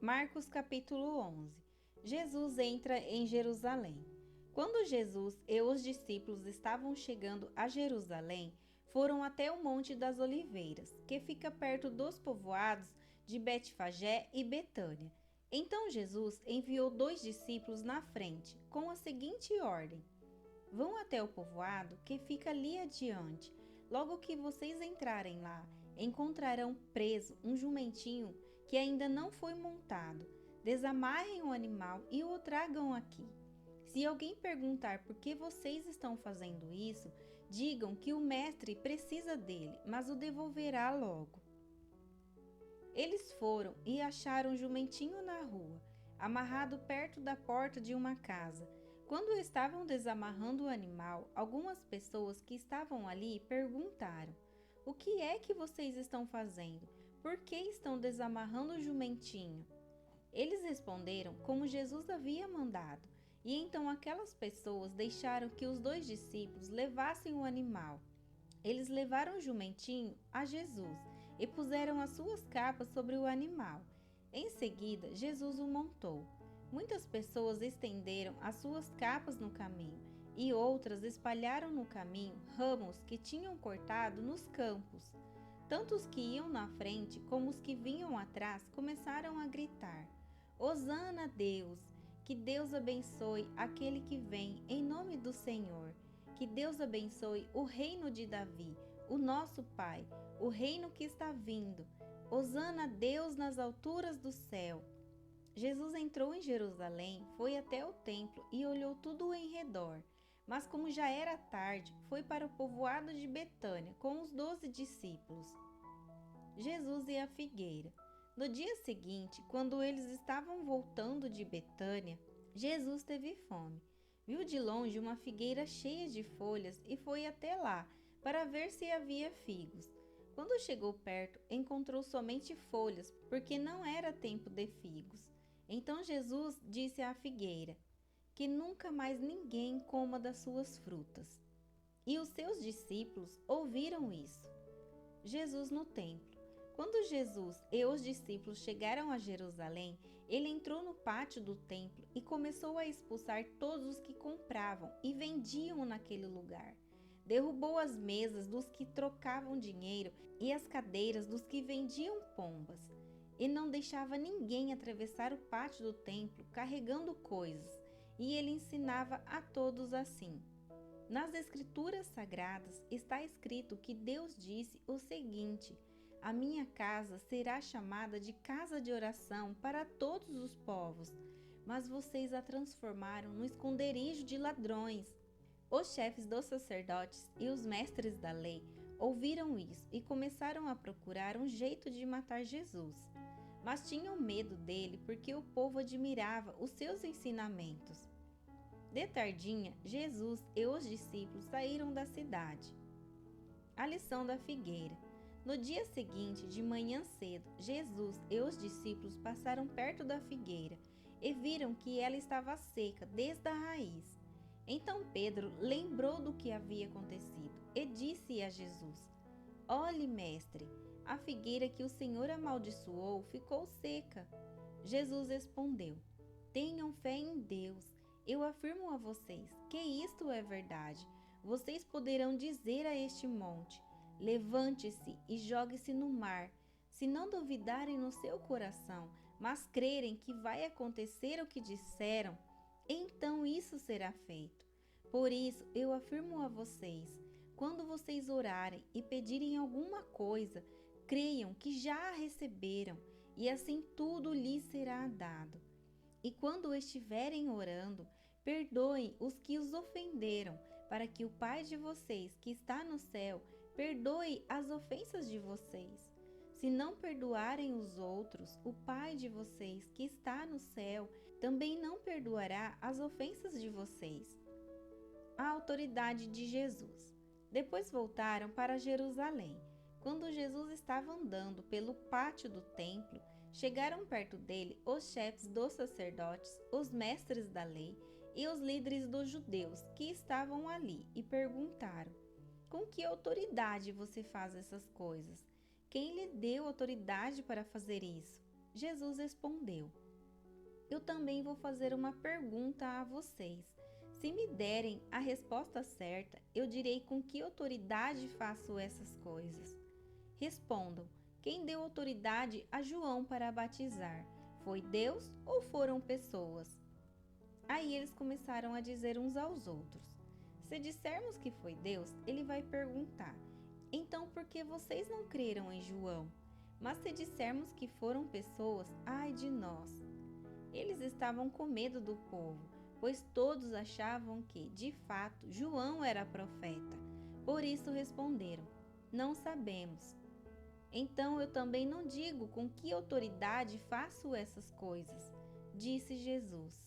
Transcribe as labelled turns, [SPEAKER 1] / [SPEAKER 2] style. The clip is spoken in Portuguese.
[SPEAKER 1] Marcos capítulo 11. Jesus entra em Jerusalém. Quando Jesus e os discípulos estavam chegando a Jerusalém, foram até o Monte das Oliveiras, que fica perto dos povoados de Betfagé e Betânia. Então Jesus enviou 2 discípulos na frente, com a seguinte ordem: vão até o povoado que fica ali adiante. Logo que vocês entrarem lá, encontrarão preso um jumentinho que ainda não foi montado. Desamarrem o animal e o tragam aqui. Se alguém perguntar por que vocês estão fazendo isso, digam que o mestre precisa dele, mas o devolverá logo. Eles foram e acharam o jumentinho na rua, amarrado perto da porta de uma casa. Quando estavam desamarrando o animal, algumas pessoas que estavam ali perguntaram: o que é que vocês estão fazendo? Por que estão desamarrando o jumentinho? Eles responderam como Jesus havia mandado, e então aquelas pessoas deixaram que os 2 discípulos levassem o animal. Eles levaram o jumentinho a Jesus e puseram as suas capas sobre o animal. Em seguida, Jesus o montou. Muitas pessoas estenderam as suas capas no caminho e outras espalharam no caminho ramos que tinham cortado nos campos. Tanto os que iam na frente como os que vinham atrás começaram a gritar: Hosana a Deus! Que Deus abençoe aquele que vem em nome do Senhor. Que Deus abençoe o reino de Davi, o nosso Pai, o reino que está vindo. Hosana a Deus nas alturas do céu. Jesus entrou em Jerusalém, foi até o templo e olhou tudo em redor. Mas como já era tarde, foi para o povoado de Betânia com os 12 discípulos. Jesus e a figueira. No dia seguinte, quando eles estavam voltando de Betânia, Jesus teve fome. Viu de longe uma figueira cheia de folhas e foi até lá para ver se havia figos. Quando chegou perto, encontrou somente folhas, porque não era tempo de figos. Então Jesus disse à figueira: que nunca mais ninguém coma das suas frutas. E os seus discípulos ouviram isso. Jesus no templo. Quando Jesus e os discípulos chegaram a Jerusalém, ele entrou no pátio do templo e começou a expulsar todos os que compravam e vendiam naquele lugar. Derrubou as mesas dos que trocavam dinheiro e as cadeiras dos que vendiam pombas. E não deixava ninguém atravessar o pátio do templo carregando coisas, e ele ensinava a todos assim. Nas Escrituras Sagradas está escrito que Deus disse o seguinte: a minha casa será chamada de casa de oração para todos os povos, mas vocês a transformaram no esconderijo de ladrões. Os chefes dos sacerdotes e os mestres da lei ouviram isso e começaram a procurar um jeito de matar Jesus. Mas tinham medo dele porque o povo admirava os seus ensinamentos. De tardinha, Jesus e os discípulos saíram da cidade. A lição da figueira. No dia seguinte, de manhã cedo, Jesus e os discípulos passaram perto da figueira e viram que ela estava seca desde a raiz. Então Pedro lembrou do que havia acontecido e disse a Jesus: olhe, mestre, a figueira que o Senhor amaldiçoou ficou seca. Jesus respondeu: tenham fé em Deus. Eu afirmo a vocês que isto é verdade. Vocês poderão dizer a este monte: levante-se e jogue-se no mar. Se não duvidarem no seu coração, mas crerem que vai acontecer o que disseram, então isso será feito. Por isso eu afirmo a vocês: quando vocês orarem e pedirem alguma coisa, creiam que já a receberam, e assim tudo lhes será dado. E quando estiverem orando, perdoem os que os ofenderam, para que o Pai de vocês, que está no céu, perdoe as ofensas de vocês. Se não perdoarem os outros, o Pai de vocês, que está no céu, também não perdoará as ofensas de vocês. A autoridade de Jesus. Depois voltaram para Jerusalém. Quando Jesus estava andando pelo pátio do templo, chegaram perto dele os chefes dos sacerdotes, os mestres da lei e os líderes dos judeus que estavam ali e perguntaram: com que autoridade você faz essas coisas? Quem lhe deu autoridade para fazer isso? Jesus respondeu: Eu também vou fazer uma pergunta a vocês. Se me derem a resposta certa, eu direi com que autoridade faço essas coisas. Respondam: quem deu autoridade a João para batizar? Foi Deus ou foram pessoas? Aí eles começaram a dizer uns aos outros: Se dissermos que foi Deus, ele vai perguntar: Então por que vocês não creram em João? Mas se dissermos que foram pessoas, ai de nós! Eles estavam com medo do povo, pois todos achavam que, de fato, João era profeta. Por isso responderam: Não sabemos. Então eu também não digo com que autoridade faço essas coisas, disse Jesus.